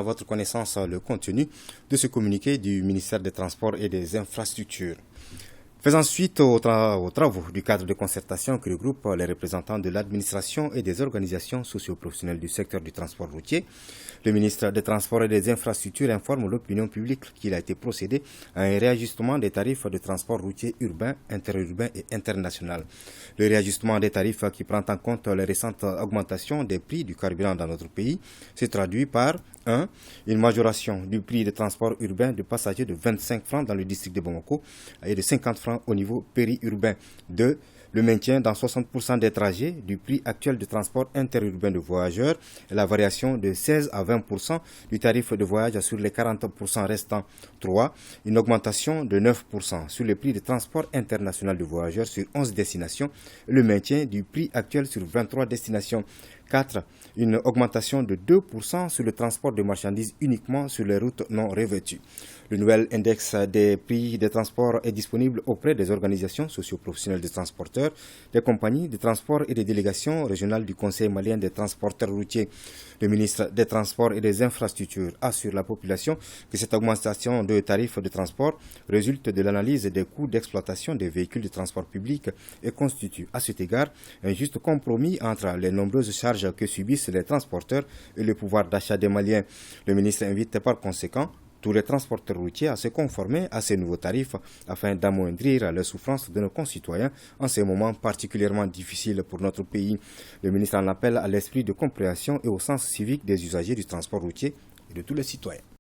votre connaissance le contenu de ce communiqué du ministère des Transports et des Infrastructures. Faisant suite aux travaux du cadre de concertation qui regroupe les représentants de l'administration et des organisations socio-professionnelles du secteur du transport routier, le ministre des Transports et des Infrastructures informe l'opinion publique qu'il a été procédé à un réajustement des tarifs de transport routier urbain, interurbain et international. Le réajustement des tarifs qui prend en compte les récentes augmentations des prix du carburant dans notre pays se traduit par 1. Une majoration du prix de transport urbain de passagers de 25 francs dans le district de Bamako et de 50 francs au niveau périurbain. 2. Le maintien dans 60% des trajets du prix actuel de transport interurbain de voyageurs et la variation de 16 à 20% du tarif de voyage sur les 40% restants. 3. Une augmentation de 9% sur le prix de transport international de voyageurs sur 11 destinations et le maintien du prix actuel sur 23 destinations. 4. Une augmentation de 2% sur le transport de marchandises uniquement sur les routes non revêtues. Le nouvel index des prix des transports est disponible auprès des organisations socio-professionnelles des transporteurs, des compagnies de transport et des délégations régionales du Conseil malien des transporteurs routiers. Le ministre des Transports et des Infrastructures assure la population que cette augmentation de tarifs de transport résulte de l'analyse des coûts d'exploitation des véhicules de transport public et constitue à cet égard un juste compromis entre les nombreuses charges que subissent les transporteurs et le pouvoir d'achat des Maliens. Le ministre invite par conséquent tous les transporteurs routiers à se conformer à ces nouveaux tarifs afin d'amoindrir les souffrances de nos concitoyens en ces moments particulièrement difficiles pour notre pays. Le ministre en appelle à l'esprit de compréhension et au sens civique des usagers du transport routier et de tous les citoyens.